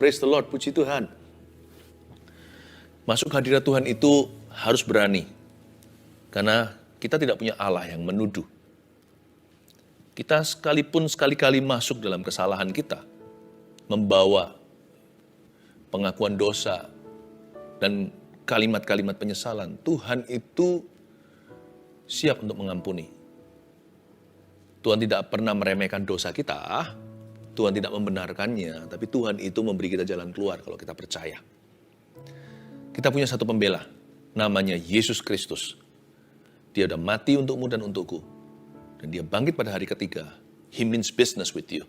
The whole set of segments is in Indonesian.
Praise the Lord, puji Tuhan. Masuk hadirat Tuhan itu harus berani. Karena kita tidak punya Allah yang menuduh. Kita sekalipun sekali-kali masuk dalam kesalahan kita, membawa pengakuan dosa dan kalimat-kalimat penyesalan, Tuhan itu siap untuk mengampuni. Tuhan tidak pernah meremehkan dosa kita, Tuhan tidak membenarkannya, tapi Tuhan itu memberi kita jalan keluar kalau kita percaya. Kita punya satu pembela, namanya Yesus Kristus. Dia sudah mati untukmu dan untukku. Dan dia bangkit pada hari ketiga. He means business with you.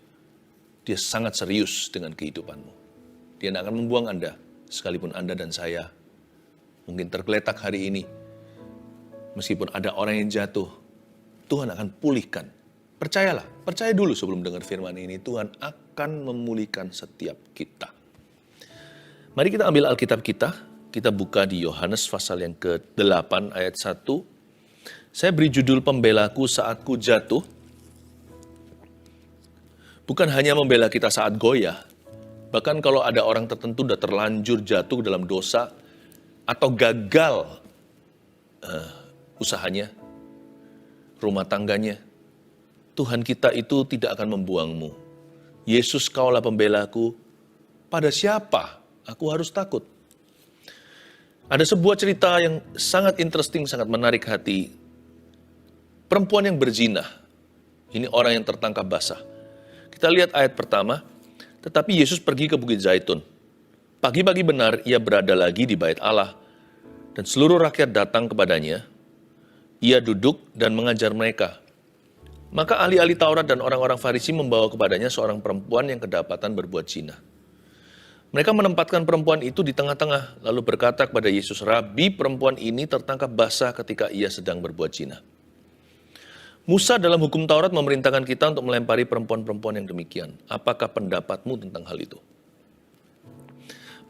Dia sangat serius dengan kehidupanmu. Dia tidak akan membuang Anda, sekalipun Anda dan saya mungkin tergeletak hari ini. Meskipun ada orang yang jatuh, Tuhan akan pulihkan. Percayalah, percaya dulu sebelum dengar firman ini, Tuhan akan memulihkan setiap kita. Mari kita ambil Alkitab kita buka di Yohanes pasal yang ke-8 ayat 1. Saya beri judul pembelaku saat ku jatuh. Bukan hanya membela kita saat goyah, bahkan kalau ada orang tertentu sudah terlanjur jatuh dalam dosa, atau gagal usahanya, rumah tangganya, Tuhan kita itu tidak akan membuangmu. Yesus, kaulah pembelaku, pada siapa aku harus takut? Ada sebuah cerita yang sangat interesting, sangat menarik hati. Perempuan yang berzina, ini orang yang tertangkap basah. Kita lihat ayat pertama, tetapi Yesus pergi ke Bukit Zaitun. Pagi-pagi benar ia berada lagi di bait Allah, dan seluruh rakyat datang kepadanya. Ia duduk dan mengajar mereka. Maka ahli-ahli Taurat dan orang-orang Farisi membawa kepadanya seorang perempuan yang kedapatan berbuat zina. Mereka menempatkan perempuan itu di tengah-tengah, lalu berkata kepada Yesus, Rabi, perempuan ini tertangkap basah ketika ia sedang berbuat zina. Musa dalam hukum Taurat memerintahkan kita untuk melempari perempuan-perempuan yang demikian. Apakah pendapatmu tentang hal itu?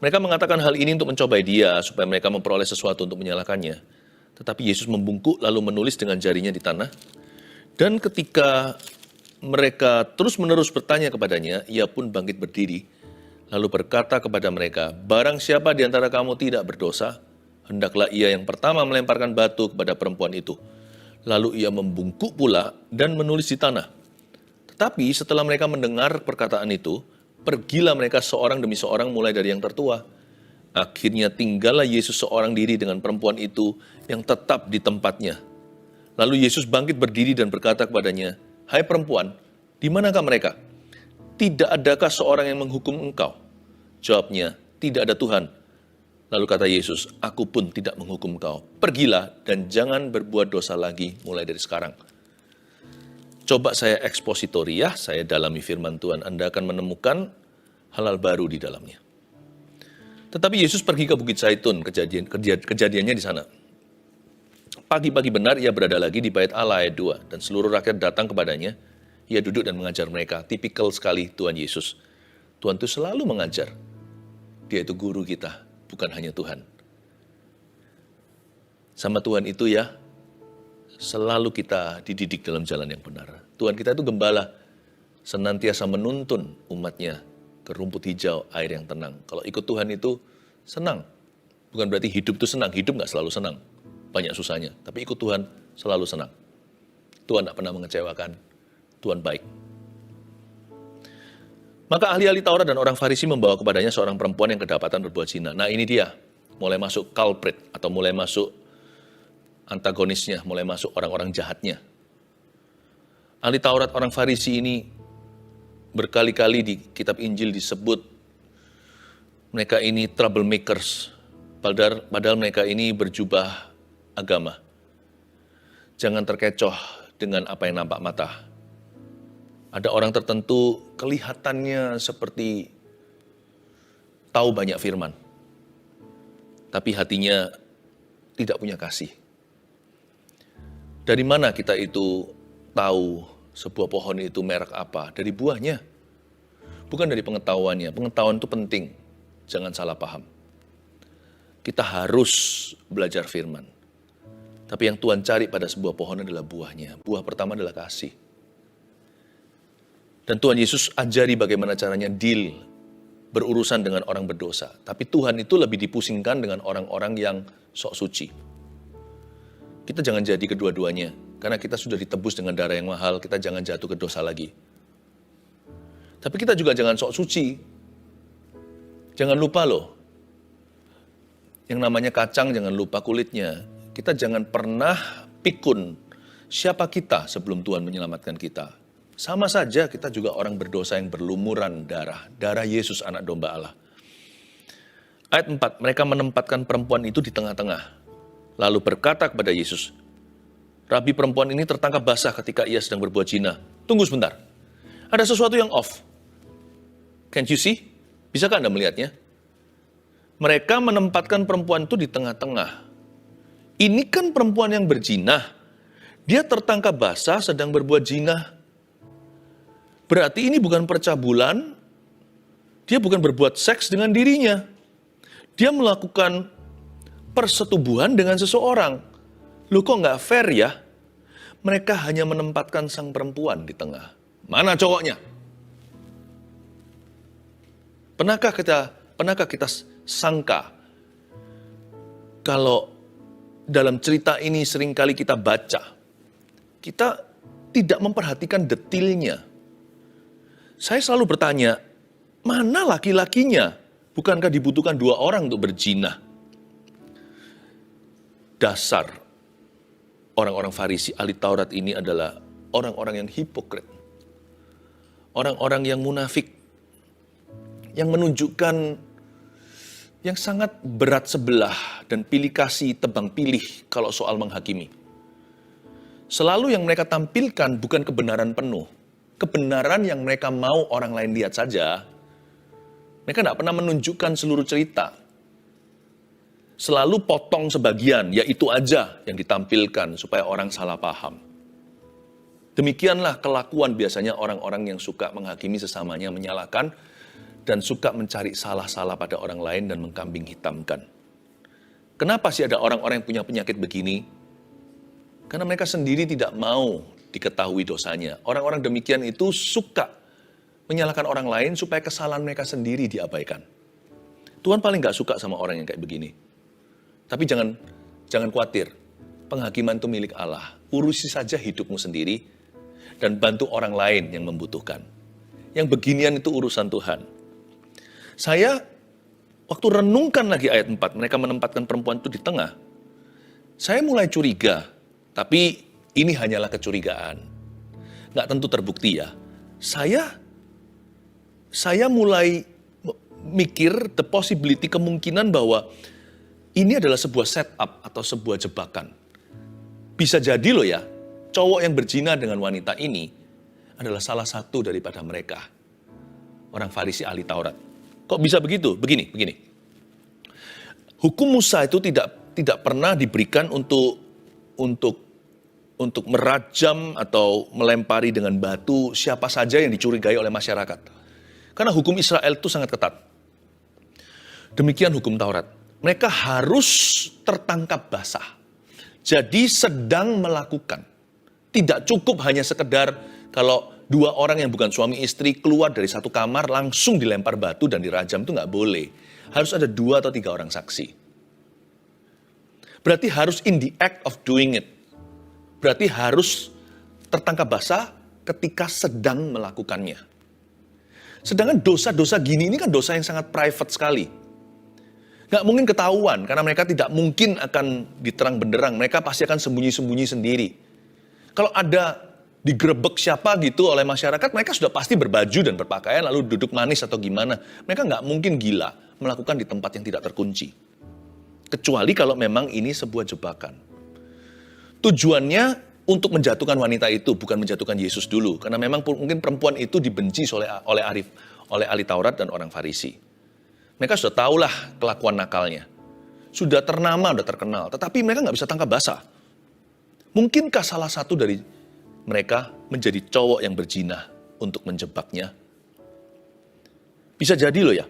Mereka mengatakan hal ini untuk mencobai dia, supaya mereka memperoleh sesuatu untuk menyalahkannya. Tetapi Yesus membungkuk lalu menulis dengan jarinya di tanah. Dan ketika mereka terus-menerus bertanya kepadanya, ia pun bangkit berdiri. Lalu berkata kepada mereka, barang siapa di antara kamu tidak berdosa, hendaklah ia yang pertama melemparkan batu kepada perempuan itu. Lalu ia membungkuk pula dan menulis di tanah. Tetapi setelah mereka mendengar perkataan itu, pergilah mereka seorang demi seorang mulai dari yang tertua. Akhirnya tinggallah Yesus seorang diri dengan perempuan itu yang tetap di tempatnya. Lalu Yesus bangkit berdiri dan berkata kepadanya, hai perempuan, di manakah mereka? Tidak adakah seorang yang menghukum engkau? Jawabnya, tidak ada Tuhan. Lalu kata Yesus, aku pun tidak menghukum engkau. Pergilah dan jangan berbuat dosa lagi mulai dari sekarang. Coba saya ekspositori ya, saya dalami firman Tuhan. Anda akan menemukan hal-hal baru di dalamnya. Tetapi Yesus pergi ke Bukit Zaitun, kejadiannya di sana. Pagi-pagi benar ia berada lagi di bait Allah ayat 2, dan seluruh rakyat datang kepadanya. Ia duduk dan mengajar mereka. Tipikal sekali Tuhan Yesus. Tuhan itu selalu mengajar. Dia itu guru kita, bukan hanya Tuhan. Sama Tuhan itu ya, selalu kita dididik dalam jalan yang benar. Tuhan kita itu gembala, senantiasa menuntun umatnya ke rumput hijau, air yang tenang. Kalau ikut Tuhan itu senang. Bukan berarti hidup itu senang, hidup gak selalu senang. Banyak susahnya, tapi ikut Tuhan selalu senang. Tuhan tak pernah mengecewakan, Tuhan baik. Maka ahli-ahli Taurat dan orang Farisi membawa kepadanya seorang perempuan yang kedapatan berbuat zina. Nah ini dia, mulai masuk culprit atau mulai masuk antagonisnya, mulai masuk orang-orang jahatnya. Ahli Taurat orang Farisi ini berkali-kali di kitab Injil disebut mereka ini troublemakers, padahal mereka ini berjubah agama. Jangan terkecoh dengan apa yang nampak mata. Ada orang tertentu kelihatannya seperti tahu banyak firman, tapi hatinya tidak punya kasih. Dari mana kita itu tahu sebuah pohon itu merek apa? Dari buahnya, bukan dari pengetahuannya. Pengetahuan itu penting, jangan salah paham. Kita harus belajar firman. Tapi yang Tuhan cari pada sebuah pohon adalah buahnya. Buah pertama adalah kasih. Dan Tuhan Yesus ajari bagaimana caranya deal berurusan dengan orang berdosa. Tapi Tuhan itu lebih dipusingkan dengan orang-orang yang sok suci. Kita jangan jadi kedua-duanya. Karena kita sudah ditebus dengan darah yang mahal, kita jangan jatuh ke dosa lagi. Tapi kita juga jangan sok suci. Jangan lupa loh, yang namanya kacang jangan lupa kulitnya. Kita jangan pernah pikun siapa kita sebelum Tuhan menyelamatkan kita. Sama saja kita juga orang berdosa yang berlumuran darah Yesus anak domba Allah. Ayat 4, mereka menempatkan perempuan itu di tengah-tengah. Lalu berkata kepada Yesus, Rabi, perempuan ini tertangkap basah ketika ia sedang berbuat zina. Tunggu sebentar, ada sesuatu yang off. Can't you see? Bisakah Anda melihatnya? Mereka menempatkan perempuan itu di tengah-tengah. Ini kan perempuan yang berzina. Dia tertangkap basah sedang berbuat zina. Berarti ini bukan percabulan. Dia bukan berbuat seks dengan dirinya. Dia melakukan persetubuhan dengan seseorang. Loh kok nggak fair ya? Mereka hanya menempatkan sang perempuan di tengah. Mana cowoknya? Pernahkah kita sangka kalau dalam cerita ini seringkali kita baca, kita tidak memperhatikan detailnya. Saya selalu bertanya, mana laki-lakinya? Bukankah dibutuhkan 2 orang untuk berzina? Dasar orang-orang Farisi, ahli Taurat ini adalah orang-orang yang hipokrit. Orang-orang yang munafik. Yang menunjukkan yang sangat berat sebelah dan pilih kasih tebang pilih kalau soal menghakimi. Selalu yang mereka tampilkan bukan kebenaran penuh. Kebenaran yang mereka mau orang lain lihat saja. Mereka tidak pernah menunjukkan seluruh cerita. Selalu potong sebagian, ya itu aja yang ditampilkan supaya orang salah paham. Demikianlah kelakuan biasanya orang-orang yang suka menghakimi sesamanya, menyalahkan, dan suka mencari salah-salah pada orang lain dan mengkambing hitamkan. Kenapa sih ada orang-orang yang punya penyakit begini? Karena mereka sendiri tidak mau diketahui dosanya. Orang-orang demikian itu suka menyalahkan orang lain supaya kesalahan mereka sendiri diabaikan. Tuhan paling gak suka sama orang yang kayak begini. Tapi jangan khawatir, penghakiman itu milik Allah. Urusi saja hidupmu sendiri dan bantu orang lain yang membutuhkan. Yang beginian itu urusan Tuhan. Saya waktu renungkan lagi ayat 4, mereka menempatkan perempuan itu di tengah. Saya mulai curiga, tapi ini hanyalah kecurigaan. Nggak tentu terbukti ya. Saya mulai mikir the possibility, kemungkinan bahwa ini adalah sebuah setup atau sebuah jebakan. Bisa jadi loh ya, cowok yang berzina dengan wanita ini adalah salah satu daripada mereka. Orang Farisi ahli Taurat. Kok bisa begitu? Begini. Hukum Musa itu tidak pernah diberikan untuk merajam atau melempari dengan batu siapa saja yang dicurigai oleh masyarakat. Karena hukum Israel itu sangat ketat. Demikian hukum Taurat. Mereka harus tertangkap basah. Jadi sedang melakukan. Tidak cukup hanya sekedar kalau 2 orang yang bukan suami istri keluar dari satu kamar langsung dilempar batu dan dirajam, itu nggak boleh. Harus ada 2 atau 3 orang saksi. Berarti harus in the act of doing it. Berarti harus tertangkap basah ketika sedang melakukannya. Sedangkan dosa-dosa gini ini kan dosa yang sangat private sekali. Nggak mungkin ketahuan karena mereka tidak mungkin akan diterang benderang. Mereka pasti akan sembunyi-sembunyi sendiri. Kalau ada digerebek siapa gitu oleh masyarakat, mereka sudah pasti berbaju dan berpakaian lalu duduk manis atau gimana. Mereka nggak mungkin gila melakukan di tempat yang tidak terkunci. Kecuali kalau memang ini sebuah jebakan. Tujuannya untuk menjatuhkan wanita itu, bukan menjatuhkan Yesus dulu. Karena memang mungkin perempuan itu dibenci oleh ahli Taurat dan orang Farisi. Mereka sudah tahulah kelakuan nakalnya. Sudah ternama, sudah terkenal. Tetapi mereka nggak bisa tangkap basah. Mungkinkah salah satu dari mereka menjadi cowok yang berzina untuk menjebaknya? Bisa jadi loh ya.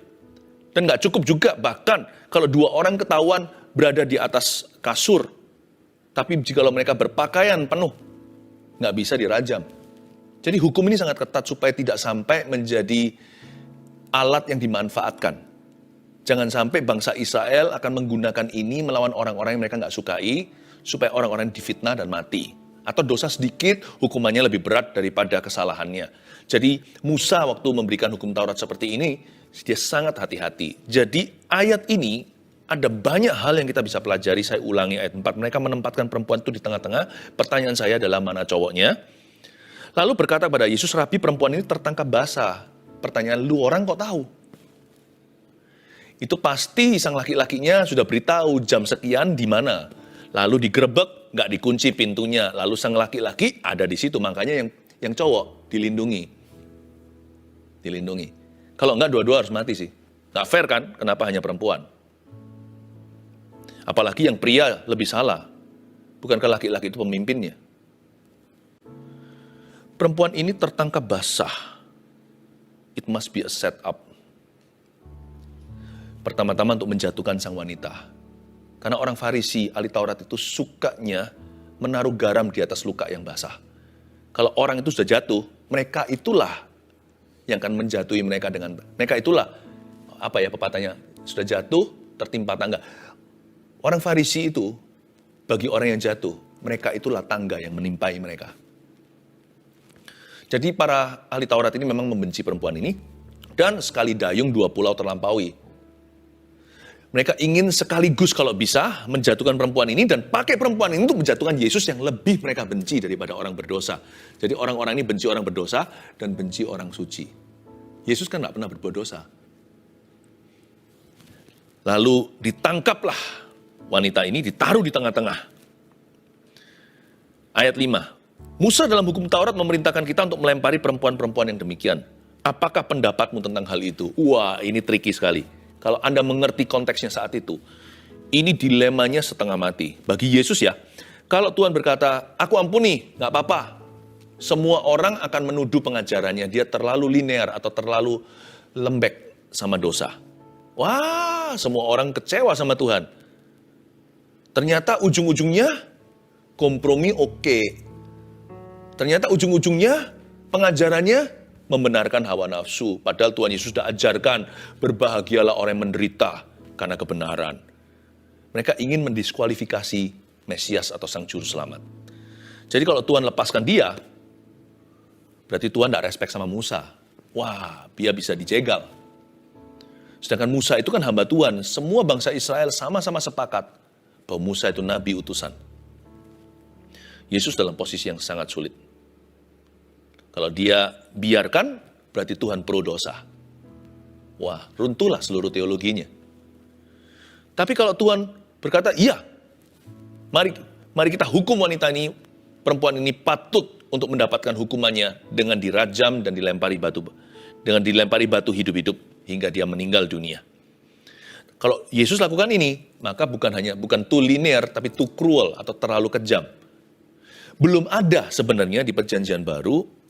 Dan gak cukup juga, bahkan kalau 2 orang ketahuan berada di atas kasur, tapi jika mereka berpakaian penuh, gak bisa dirajam. Jadi hukum ini sangat ketat supaya tidak sampai menjadi alat yang dimanfaatkan. Jangan sampai bangsa Israel akan menggunakan ini melawan orang-orang yang mereka nggak sukai, supaya orang-orang difitnah dan mati. Atau dosa sedikit, hukumannya lebih berat daripada kesalahannya. Jadi Musa waktu memberikan hukum Taurat seperti ini, dia sangat hati-hati. Jadi ayat ini ada banyak hal yang kita bisa pelajari. Saya ulangi ayat 4. Mereka menempatkan perempuan itu di tengah-tengah. Pertanyaan saya adalah mana cowoknya? Lalu berkata pada Yesus, Rabi, perempuan ini tertangkap basah. Pertanyaan, lu orang kok tahu? Itu pasti sang laki-lakinya sudah beritahu jam sekian di mana. Lalu digerebek, nggak dikunci pintunya. Lalu sang laki-laki ada di situ. Makanya yang cowok dilindungi. Dilindungi. Kalau nggak dua-dua harus mati sih. Nggak fair kan? Kenapa hanya perempuan? Apalagi yang pria lebih salah. Bukankah laki-laki itu pemimpinnya? Perempuan ini tertangkap basah. It must be a setup. Pertama-tama untuk menjatuhkan sang wanita. Karena orang Farisi, ahli Taurat itu sukanya menaruh garam di atas luka yang basah. Kalau orang itu sudah jatuh, mereka itulah yang akan menjatuhi mereka dengan... Mereka itulah, pepatahnya, sudah jatuh, tertimpa tangga. Orang Farisi itu, bagi orang yang jatuh, mereka itulah tangga yang menimpai mereka. Jadi para ahli Taurat ini memang membenci perempuan ini, dan sekali dayung dua pulau terlampaui. Mereka ingin sekaligus kalau bisa menjatuhkan perempuan ini dan pakai perempuan ini untuk menjatuhkan Yesus yang lebih mereka benci daripada orang berdosa. Jadi orang-orang ini benci orang berdosa dan benci orang suci. Yesus kan nggak pernah berbuat dosa. Lalu ditangkaplah wanita ini, ditaruh di tengah-tengah. Ayat 5. Musa dalam hukum Taurat memerintahkan kita untuk melempari perempuan-perempuan yang demikian. Apakah pendapatmu tentang hal itu? Wah, ini tricky sekali. Kalau Anda mengerti konteksnya saat itu, ini dilemanya setengah mati. Bagi Yesus ya, kalau Tuhan berkata, aku ampuni, nggak apa-apa. Semua orang akan menuduh pengajarannya, dia terlalu linear atau terlalu lembek sama dosa. Wah, semua orang kecewa sama Tuhan. Ternyata ujung-ujungnya kompromi oke. Ternyata ujung-ujungnya pengajarannya membenarkan hawa nafsu. Padahal Tuhan Yesus sudah ajarkan, berbahagialah orang yang menderita karena kebenaran. Mereka ingin mendiskualifikasi Mesias atau Sang Juru Selamat. Jadi kalau Tuhan lepaskan dia, berarti Tuhan tidak respect sama Musa. Wah, dia bisa dijegal. Sedangkan Musa itu kan hamba Tuhan. Semua bangsa Israel sama-sama sepakat bahwa Musa itu nabi utusan. Yesus dalam posisi yang sangat sulit. Kalau dia biarkan, berarti Tuhan pro dosa. Wah, runtuhlah seluruh teologinya. Tapi kalau Tuhan berkata, iya, mari kita hukum wanita ini, perempuan ini patut untuk mendapatkan hukumannya dengan dirajam dan dilempari batu hidup-hidup hingga dia meninggal dunia. Kalau Yesus lakukan ini, maka bukan too linear, tapi too cruel atau terlalu kejam. Belum ada sebenarnya di Perjanjian Baru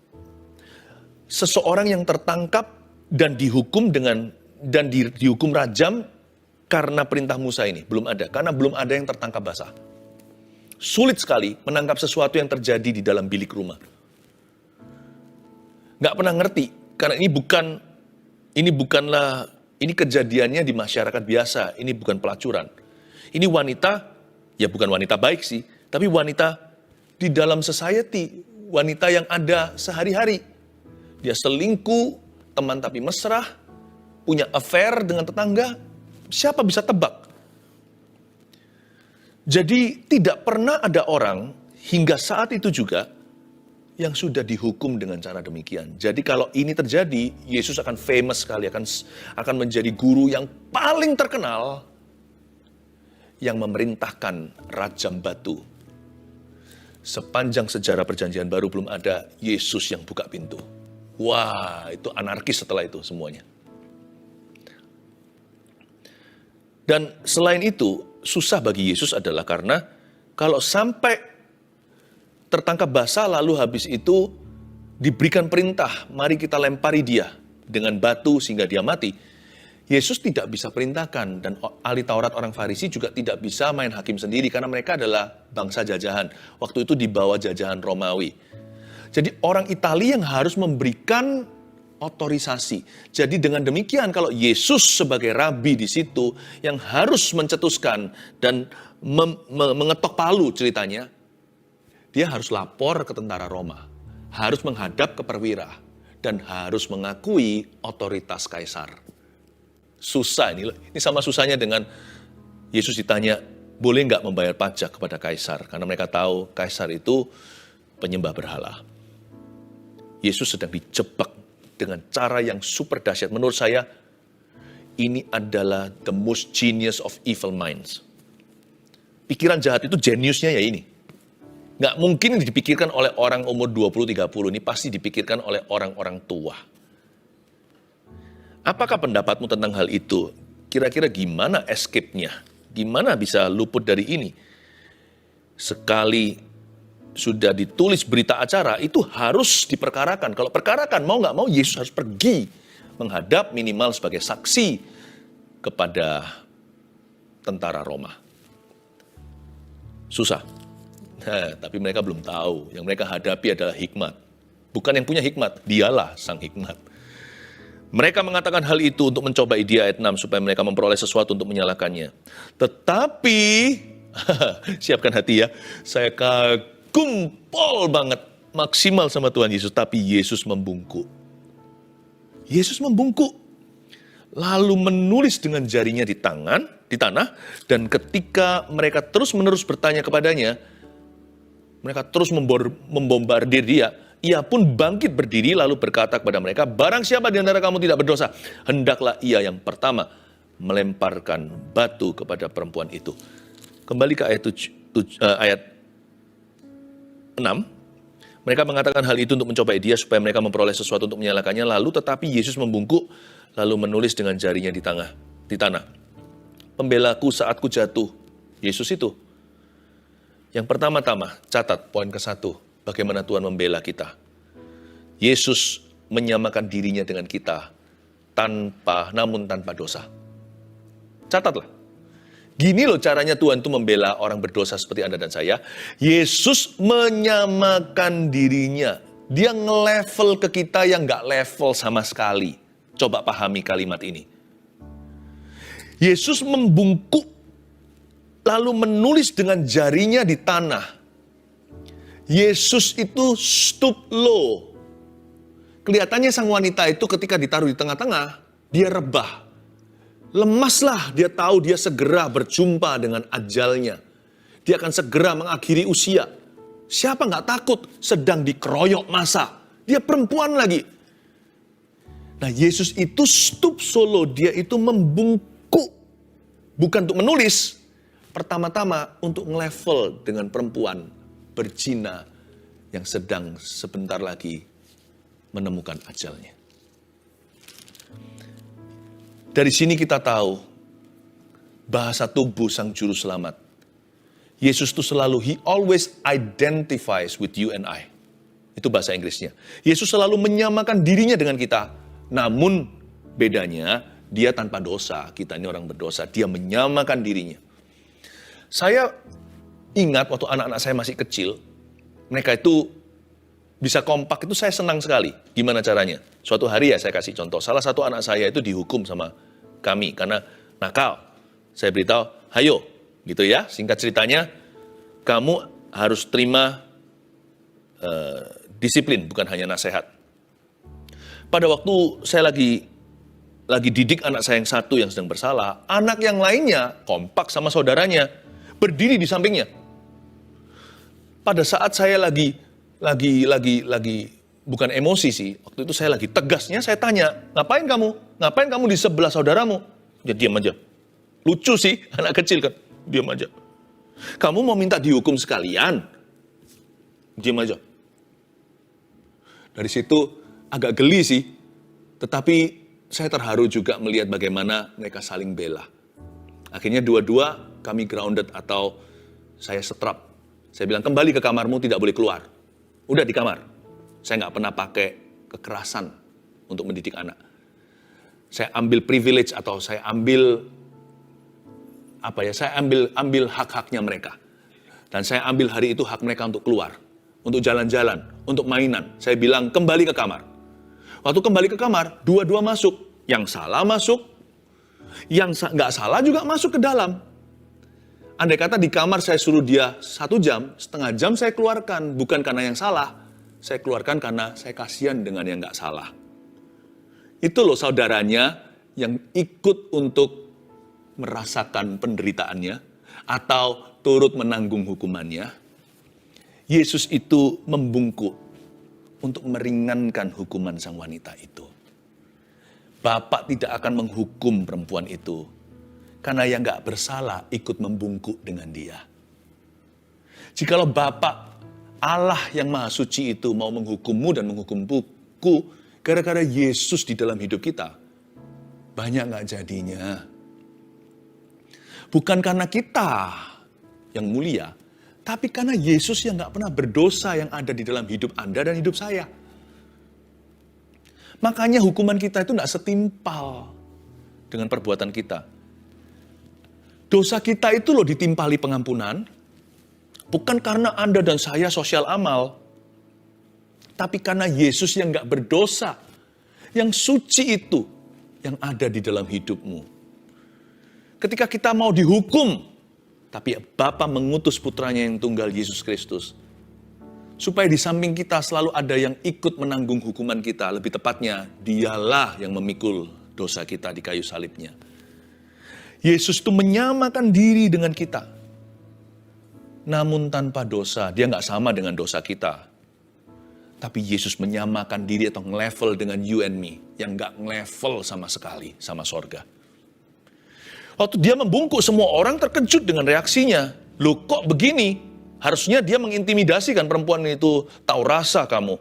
seseorang yang tertangkap dan dihukum dihukum rajam karena perintah Musa ini. Belum ada, karena belum ada yang tertangkap basah. Sulit sekali menangkap sesuatu yang terjadi di dalam bilik rumah. Nggak pernah ngerti, karena ini kejadiannya di masyarakat biasa, ini bukan pelacuran. Ini wanita, ya bukan wanita baik sih, tapi wanita di dalam society, wanita yang ada sehari-hari. Dia selingkuh, teman tapi mesra, punya affair dengan tetangga, siapa bisa tebak? Jadi tidak pernah ada orang hingga saat itu juga yang sudah dihukum dengan cara demikian. Jadi kalau ini terjadi, Yesus akan famous sekali, akan menjadi guru yang paling terkenal yang memerintahkan rajam batu. Sepanjang sejarah Perjanjian Baru belum ada Yesus yang buka pintu. Wah, itu anarkis setelah itu semuanya. Dan selain itu, susah bagi Yesus adalah karena kalau sampai tertangkap basah lalu habis itu diberikan perintah, mari kita lempari dia dengan batu sehingga dia mati. Yesus tidak bisa perintahkan dan ahli Taurat orang Farisi juga tidak bisa main hakim sendiri karena mereka adalah bangsa jajahan. Waktu itu di bawah jajahan Romawi. Jadi orang Italia yang harus memberikan otorisasi. Jadi dengan demikian kalau Yesus sebagai rabi di situ yang harus mencetuskan dan mengetok palu ceritanya, dia harus lapor ke tentara Roma, harus menghadap ke perwira, dan harus mengakui otoritas kaisar. Susah ini sama susahnya dengan Yesus ditanya, boleh nggak membayar pajak kepada kaisar? Karena mereka tahu kaisar itu penyembah berhala. Yesus sedang dijebak dengan cara yang super dahsyat. Menurut saya, ini adalah the most genius of evil minds. Pikiran jahat itu jeniusnya ya ini. Nggak mungkin dipikirkan oleh orang umur 20-30, ini pasti dipikirkan oleh orang-orang tua. Apakah pendapatmu tentang hal itu? Kira-kira gimana escape-nya? Gimana bisa luput dari ini? Sekali sudah ditulis berita acara, itu harus diperkarakan. Kalau perkarakan, mau nggak mau, Yesus harus pergi menghadap minimal sebagai saksi kepada tentara Roma. Susah. Tapi mereka belum tahu. Yang mereka hadapi adalah hikmat. Bukan yang punya hikmat, dialah sang hikmat. Mereka mengatakan hal itu untuk mencobai dia, ayat 6, supaya mereka memperoleh sesuatu untuk menyalahkannya. Tetapi, siapkan hati ya, saya kumpul banget, maksimal sama Tuhan Yesus, tapi Yesus membungkuk. Yesus membungkuk, lalu menulis dengan jarinya di tanah, dan ketika mereka terus-menerus bertanya kepadanya, mereka terus membombardir dia, ia pun bangkit berdiri lalu berkata kepada mereka, barang siapa di antara kamu tidak berdosa, hendaklah ia yang pertama melemparkan batu kepada perempuan itu. Kembali ke ayat 6. Mereka mengatakan hal itu untuk mencobai dia supaya mereka memperoleh sesuatu untuk menyalahkannya. Lalu tetapi Yesus membungkuk lalu menulis dengan jarinya di tanah. Pembelaku saat ku jatuh. Yesus itu. Yang pertama-tama, catat poin ke-1. Bagaimana Tuhan membela kita. Yesus menyamakan dirinya dengan kita namun tanpa dosa. Catatlah. Gini loh caranya Tuhan itu membela orang berdosa seperti Anda dan saya. Yesus menyamakan dirinya. Dia nge-level ke kita yang gak level sama sekali. Coba pahami kalimat ini. Yesus membungkuk lalu menulis dengan jarinya di tanah. Yesus itu stoop low. Kelihatannya sang wanita itu ketika ditaruh di tengah-tengah, dia rebah. Lemaslah, dia tahu dia segera berjumpa dengan ajalnya. Dia akan segera mengakhiri usia. Siapa nggak takut sedang dikeroyok masa? Dia perempuan lagi. Nah, Yesus itu stoop solo, dia itu membungkuk. Bukan untuk menulis, pertama-tama untuk nge-level dengan perempuan berzina yang sedang sebentar lagi menemukan ajalnya. Dari sini kita tahu bahasa tubuh sang juru selamat. Yesus itu selalu, he always identifies with you and I. Itu bahasa Inggrisnya. Yesus selalu menyamakan dirinya dengan kita. Namun bedanya dia tanpa dosa. Kita ini orang berdosa. Dia menyamakan dirinya. Saya ingat waktu anak-anak saya masih kecil, mereka itu bisa kompak, itu saya senang sekali. Gimana caranya? Suatu hari ya saya kasih contoh, salah satu anak saya itu dihukum sama kami karena nakal. Saya beritahu, hayo, gitu ya, singkat ceritanya, kamu harus terima disiplin, bukan hanya nasihat. Pada waktu saya lagi didik anak saya yang satu yang sedang bersalah, anak yang lainnya kompak sama saudaranya, berdiri di sampingnya. Pada saat saya lagi bukan emosi sih, waktu itu saya lagi tegasnya, saya tanya, ngapain kamu di sebelah saudaramu? Dia diam aja. Lucu sih, anak kecil kan, diam aja. Kamu mau minta dihukum sekalian? Diam aja. Dari situ agak geli sih, tetapi saya terharu juga melihat bagaimana mereka saling bela. Akhirnya dua-dua kami grounded atau saya setrap. Saya bilang, kembali ke kamarmu, tidak boleh keluar. Udah di kamar. Saya nggak pernah pakai kekerasan untuk mendidik anak. Saya ambil privilege atau saya ambil hak-haknya mereka. Dan saya ambil hari itu hak mereka untuk keluar, untuk jalan-jalan, untuk mainan. Saya bilang, kembali ke kamar. Waktu kembali ke kamar, dua-dua masuk. Yang salah masuk, yang nggak salah juga masuk ke dalam. Andai kata di kamar saya suruh dia 1 jam, setengah jam saya keluarkan. Bukan karena yang salah, saya keluarkan karena saya kasihan dengan yang nggak salah. Itu loh saudaranya yang ikut untuk merasakan penderitaannya atau turut menanggung hukumannya. Yesus itu membungkuk untuk meringankan hukuman sang wanita itu. Bapak tidak akan menghukum perempuan itu karena yang gak bersalah ikut membungkuk dengan dia. Jikalau Bapak Allah yang Maha Suci itu mau menghukummu dan menghukum buku gara-gara Yesus di dalam hidup kita, banyak gak jadinya. Bukan karena kita yang mulia, tapi karena Yesus yang gak pernah berdosa yang ada di dalam hidup Anda dan hidup saya. Makanya hukuman kita itu gak setimpal dengan perbuatan kita. Dosa kita itu loh ditimpali pengampunan, bukan karena Anda dan saya sosial amal, tapi karena Yesus yang gak berdosa, yang suci itu, yang ada di dalam hidupmu. Ketika kita mau dihukum, tapi Bapa mengutus putranya yang tunggal Yesus Kristus, supaya di samping kita selalu ada yang ikut menanggung hukuman kita, lebih tepatnya dialah yang memikul dosa kita di kayu salibnya. Yesus itu menyamakan diri dengan kita. Namun tanpa dosa, dia nggak sama dengan dosa kita. Tapi Yesus menyamakan diri atau nge-level dengan you and me, yang nggak nge-level sama sekali sama sorga. Waktu dia membungkuk, semua orang terkejut dengan reaksinya. Loh kok begini? Harusnya dia mengintimidasi kan perempuan itu. Tahu rasa kamu.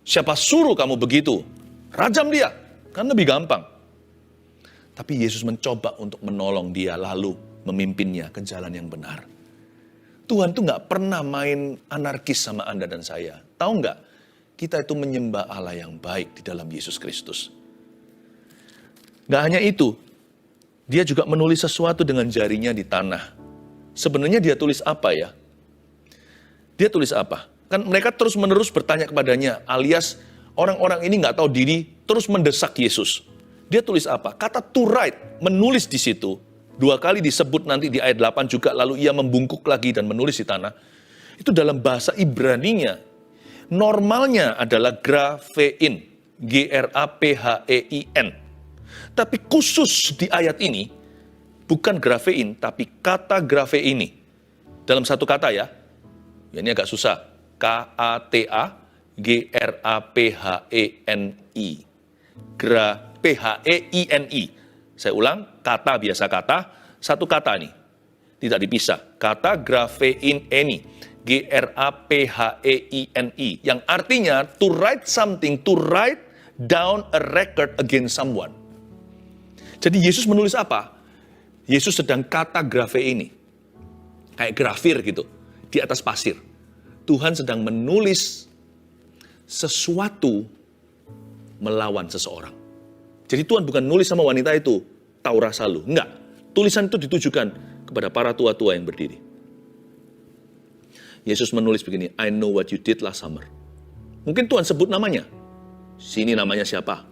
Siapa suruh kamu begitu? Rajam dia, kan lebih gampang. Tapi Yesus mencoba untuk menolong dia lalu memimpinnya ke jalan yang benar. Tuhan tuh gak pernah main anarkis sama Anda dan saya. Tahu gak? Kita itu menyembah Allah yang baik di dalam Yesus Kristus. Gak hanya itu, dia juga menulis sesuatu dengan jarinya di tanah. Sebenarnya dia tulis apa ya? Dia tulis apa? Kan mereka terus-menerus bertanya kepadanya, alias orang-orang ini gak tahu diri, terus mendesak Yesus. Dia tulis apa? Kata to write, menulis di situ. 2 kali disebut nanti di ayat 8 juga, lalu ia membungkuk lagi dan menulis di tanah. Itu dalam bahasa Ibraninya. Normalnya adalah graphein, G-R-A-P-H-E-I-N. Tapi khusus di ayat ini, bukan graphein, tapi kata grapheini. Dalam satu kata ya, ini agak susah. K-A-T-A-G-R-A-P-H-E-N-I. P-H-E-I-N-I. Saya ulang, kata biasa kata, satu kata nih. Tidak dipisah. Kata graphein eni. G-R-A-P-H-E-I-N-I. Yang artinya to write something, to write down a record against someone. Jadi Yesus menulis apa? Yesus sedang kata grapheini. Kayak grafir gitu. Di atas pasir. Tuhan sedang menulis sesuatu melawan seseorang. Jadi Tuhan bukan nulis sama wanita itu, tahu rasa lu. Enggak. Tulisan itu ditujukan kepada para tua-tua yang berdiri. Yesus menulis begini, I know what you did last summer. Mungkin Tuhan sebut namanya. Sini namanya siapa?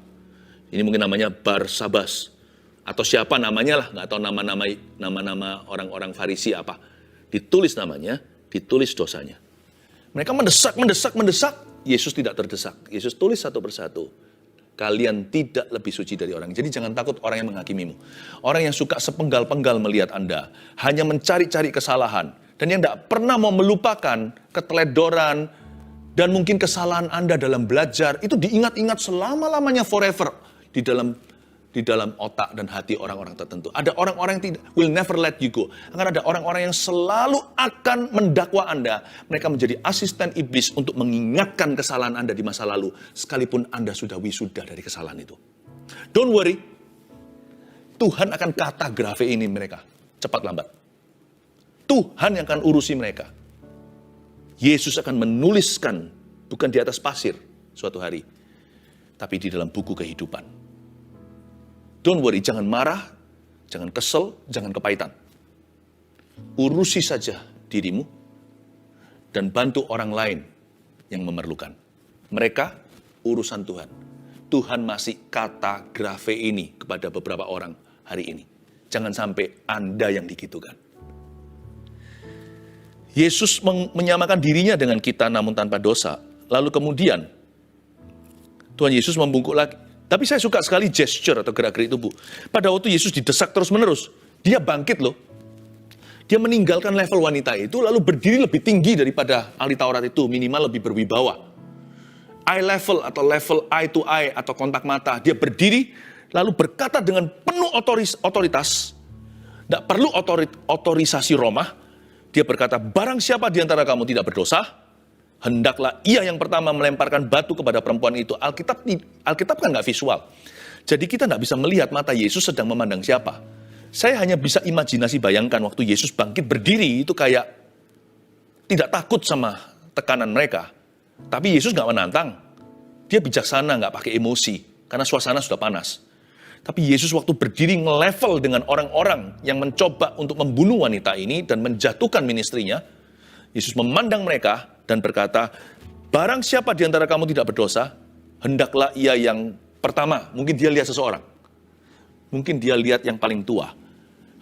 Ini mungkin namanya Barsabas. Atau siapa namanya lah, nggak tahu nama-nama orang-orang Farisi apa. Ditulis namanya, ditulis dosanya. Mereka mendesak. Yesus tidak terdesak. Yesus tulis satu persatu. Kalian tidak lebih suci dari orang. Jadi jangan takut orang yang menghakimimu. Orang yang suka sepenggal-penggal melihat Anda. Hanya mencari-cari kesalahan. Dan yang tidak pernah mau melupakan keteledoran. Dan mungkin kesalahan Anda dalam belajar. Itu diingat-ingat selama-lamanya forever. Di dalam otak dan hati orang-orang tertentu. Ada orang-orang yang tidak, will never let you go. Akan ada orang-orang yang selalu akan mendakwa Anda. Mereka menjadi asisten iblis untuk mengingatkan kesalahan Anda di masa lalu. Sekalipun Anda sudah wisuda dari kesalahan itu. Don't worry. Tuhan akan kata grafe ini mereka. Cepat lambat. Tuhan yang akan urusi mereka. Yesus akan menuliskan, bukan di atas pasir suatu hari. Tapi di dalam buku kehidupan. Don't worry, jangan marah, jangan kesel, jangan kepahitan. Urusi saja dirimu dan bantu orang lain yang memerlukan. Mereka urusan Tuhan. Tuhan masih kata grafe ini kepada beberapa orang hari ini. Jangan sampai Anda yang digitukan. Yesus menyamakan dirinya dengan kita namun tanpa dosa. Lalu kemudian Tuhan Yesus membungkuk lagi. Tapi saya suka sekali gesture atau gerak-gerik tubuh. Pada waktu Yesus didesak terus-menerus, dia bangkit loh. Dia meninggalkan level wanita itu lalu berdiri lebih tinggi daripada ahli Taurat itu, minimal lebih berwibawa. Eye level atau level eye to eye atau kontak mata. Dia berdiri lalu berkata dengan penuh otoritas. Tidak perlu otorisasi Roma. Dia berkata, barang siapa di antara kamu tidak berdosa, hendaklah ia yang pertama melemparkan batu kepada perempuan itu. Alkitab kan nggak visual. Jadi kita nggak bisa melihat mata Yesus sedang memandang siapa. Saya hanya bisa imajinasi bayangkan waktu Yesus bangkit berdiri itu kayak tidak takut sama tekanan mereka. Tapi Yesus nggak menantang. Dia bijaksana, nggak pakai emosi. Karena suasana sudah panas. Tapi Yesus waktu berdiri nge-level dengan orang-orang yang mencoba untuk membunuh wanita ini dan menjatuhkan ministrinya. Yesus memandang mereka dan berkata, barang siapa di antara kamu tidak berdosa, hendaklah ia yang pertama. Mungkin dia lihat seseorang. Mungkin dia lihat yang paling tua.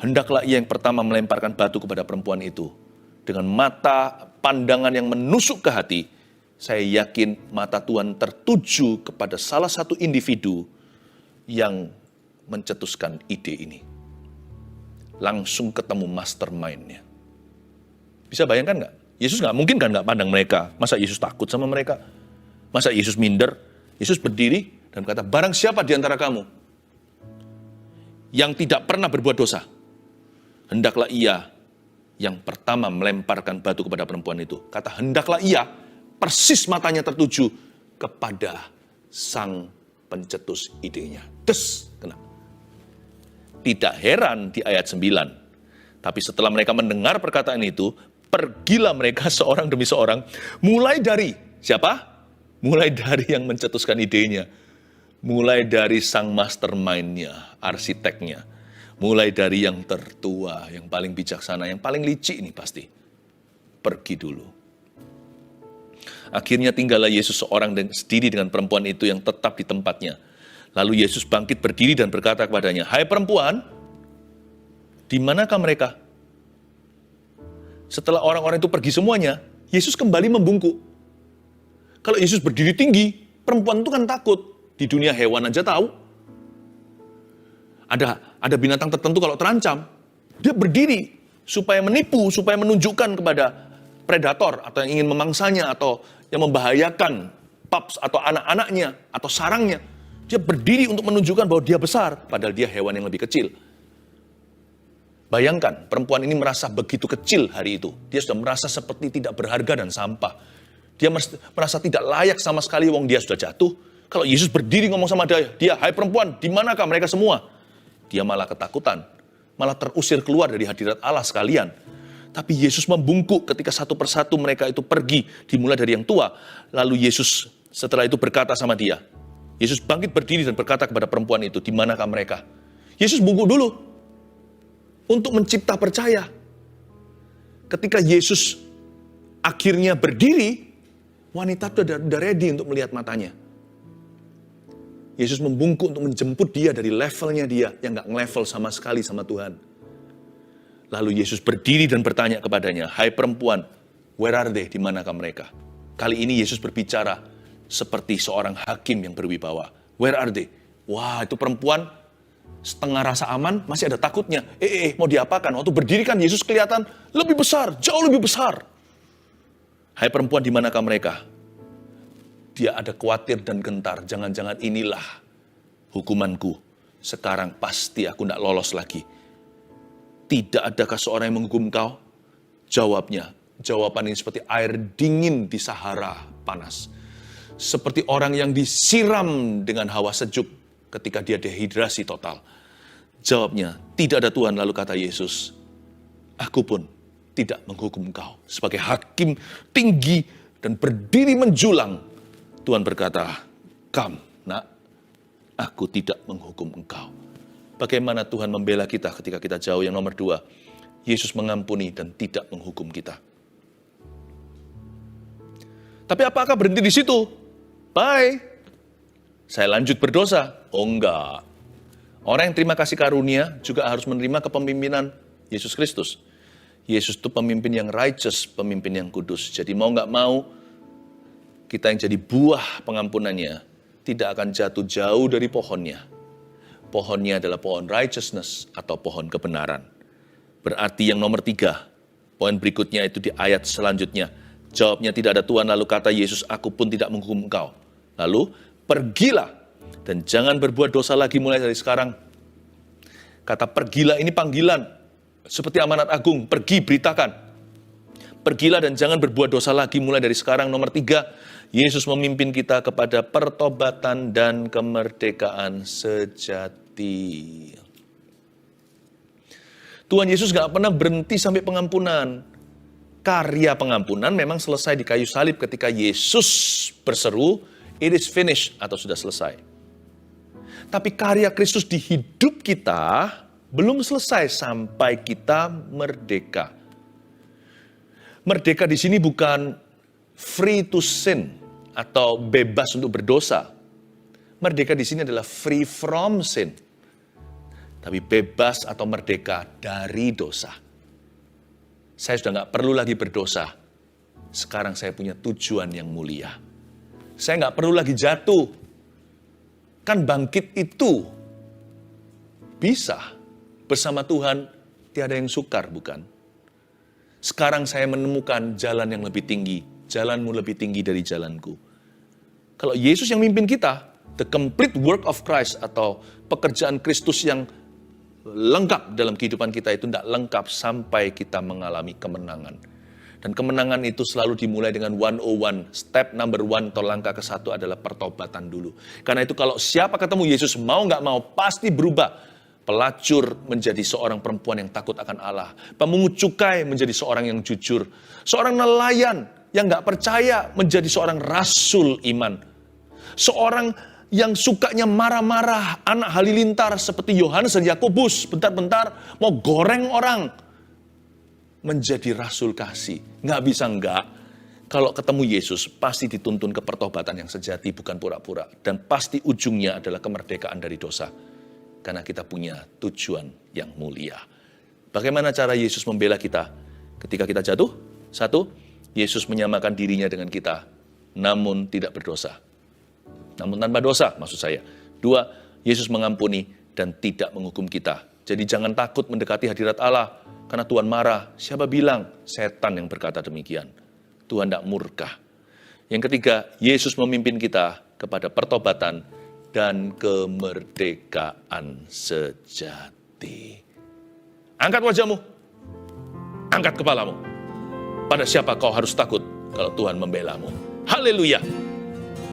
Hendaklah ia yang pertama melemparkan batu kepada perempuan itu. Dengan mata pandangan yang menusuk ke hati, saya yakin mata Tuhan tertuju kepada salah satu individu yang mencetuskan ide ini. Langsung ketemu mastermind-nya. Bisa bayangkan nggak? Yesus nggak mungkin kan nggak pandang mereka. Masa Yesus takut sama mereka? Masa Yesus minder? Yesus berdiri dan berkata, barang siapa di antara kamu yang tidak pernah berbuat dosa, hendaklah ia yang pertama melemparkan batu kepada perempuan itu. Kata hendaklah ia, persis matanya tertuju kepada sang pencetus idenya. Des, kena. Tidak heran di ayat 9. Tapi setelah mereka mendengar perkataan itu, pergilah mereka seorang demi seorang. Mulai dari, siapa? Mulai dari yang mencetuskan idenya. Mulai dari sang mastermind-nya, arsiteknya. Mulai dari yang tertua, yang paling bijaksana, yang paling licik ini pasti. Pergi dulu. Akhirnya tinggallah Yesus seorang sendiri dengan perempuan itu yang tetap di tempatnya. Lalu Yesus bangkit berdiri dan berkata kepadanya, hai perempuan, di manakah mereka? Setelah orang-orang itu pergi semuanya, Yesus kembali membungkuk. Kalau Yesus berdiri tinggi, perempuan itu kan takut. Di dunia hewan aja tahu. Ada binatang tertentu kalau terancam, dia berdiri supaya menipu, supaya menunjukkan kepada predator atau yang ingin memangsanya atau yang membahayakan pups atau anak-anaknya atau sarangnya. Dia berdiri untuk menunjukkan bahwa dia besar, padahal dia hewan yang lebih kecil. Bayangkan, perempuan ini merasa begitu kecil hari itu. Dia sudah merasa seperti tidak berharga dan sampah. Dia merasa tidak layak sama sekali, wong dia sudah jatuh. Kalau Yesus berdiri ngomong sama dia, hai perempuan, di manakah mereka semua? Dia malah ketakutan, malah terusir keluar dari hadirat Allah sekalian. Tapi Yesus membungkuk ketika satu persatu mereka itu pergi, dimulai dari yang tua. Lalu Yesus setelah itu berkata sama dia, Yesus bangkit berdiri dan berkata kepada perempuan itu, di manakah mereka? Yesus bungkuk dulu untuk mencipta percaya. Ketika Yesus akhirnya berdiri, wanita itu udah ready untuk melihat matanya. Yesus membungkuk untuk menjemput dia dari levelnya dia yang gak nge-level sama sekali sama Tuhan. Lalu Yesus berdiri dan bertanya kepadanya, hai perempuan, where are they? Di manakah mereka? Kali ini Yesus berbicara seperti seorang hakim yang berwibawa. Where are they? Wah, itu perempuan setengah rasa aman, masih ada takutnya. Mau diapakan? Waktu berdiri kan Yesus kelihatan lebih besar, jauh lebih besar. Hai perempuan, di manakah mereka? Dia ada khawatir dan gentar. Jangan-jangan inilah hukumanku. Sekarang pasti aku tidak lolos lagi. Tidak adakah seorang yang menghukum kau? Jawaban ini seperti air dingin di Sahara panas. Seperti orang yang disiram dengan hawa sejuk ketika dia dehidrasi total. Jawabnya, tidak ada Tuhan. Lalu kata Yesus, aku pun tidak menghukum kau. Sebagai hakim tinggi dan berdiri menjulang, Tuhan berkata, come, nak, aku tidak menghukum engkau. Bagaimana Tuhan membela kita ketika kita jauh? Yang nomor 2, Yesus mengampuni dan tidak menghukum kita. Tapi apakah berhenti di situ? Bye. Saya lanjut berdosa? Oh enggak. Orang yang terima kasih karunia juga harus menerima kepemimpinan Yesus Kristus. Yesus itu pemimpin yang righteous, pemimpin yang kudus. Jadi mau nggak mau, kita yang jadi buah pengampunannya tidak akan jatuh jauh dari pohonnya. Pohonnya adalah pohon righteousness atau pohon kebenaran. Berarti yang nomor 3, poin berikutnya itu di ayat selanjutnya. Jawabnya tidak ada Tuhan, lalu kata Yesus, aku pun tidak menghukum engkau. Lalu, pergilah dan jangan berbuat dosa lagi mulai dari sekarang. Kata pergilah ini panggilan. Seperti amanat agung, pergi beritakan. Pergilah dan jangan berbuat dosa lagi mulai dari sekarang. Nomor 3, Yesus memimpin kita kepada pertobatan dan kemerdekaan sejati. Tuhan Yesus gak pernah berhenti sampai pengampunan. Karya pengampunan memang selesai di kayu salib ketika Yesus berseru, it is finished, atau sudah selesai. Tapi karya Kristus di hidup kita belum selesai sampai kita merdeka. Merdeka di sini bukan free to sin atau bebas untuk berdosa. Merdeka di sini adalah free from sin. Tapi bebas atau merdeka dari dosa. Saya sudah nggak perlu lagi berdosa. Sekarang saya punya tujuan yang mulia. Saya nggak perlu lagi jatuh. Kan bangkit itu bisa. Bersama Tuhan, tiada yang sukar, bukan? Sekarang saya menemukan jalan yang lebih tinggi. Jalanmu lebih tinggi dari jalanku. Kalau Yesus yang mimpin kita, the complete work of Christ atau pekerjaan Kristus yang lengkap dalam kehidupan kita itu tidak lengkap sampai kita mengalami kemenangan. Dan kemenangan itu selalu dimulai dengan 101. Step number 1 atau langkah ke-1 adalah pertobatan dulu. Karena itu kalau siapa ketemu Yesus mau nggak mau pasti berubah. Pelacur menjadi seorang perempuan yang takut akan Allah. Pemungut cukai menjadi seorang yang jujur. Seorang nelayan yang nggak percaya menjadi seorang rasul iman. Seorang yang sukanya marah-marah, anak halilintar seperti Yohanes dan Yakobus, bentar-bentar mau goreng orang, menjadi rasul kasih. Nggak bisa nggak. Kalau ketemu Yesus, pasti dituntun ke pertobatan yang sejati, bukan pura-pura. Dan pasti ujungnya adalah kemerdekaan dari dosa. Karena kita punya tujuan yang mulia. Bagaimana cara Yesus membela kita ketika kita jatuh? 1, Yesus menyamakan dirinya dengan kita, namun tidak berdosa. Namun tanpa dosa, maksud saya. 2, Yesus mengampuni dan tidak menghukum kita. Jadi jangan takut mendekati hadirat Allah, karena Tuhan marah. Siapa bilang? Setan yang berkata demikian. Tuhan tidak murka. Yang ketiga, Yesus memimpin kita kepada pertobatan dan kemerdekaan sejati. Angkat wajahmu, angkat kepalamu. Pada siapa kau harus takut kalau Tuhan membelamu? Haleluya!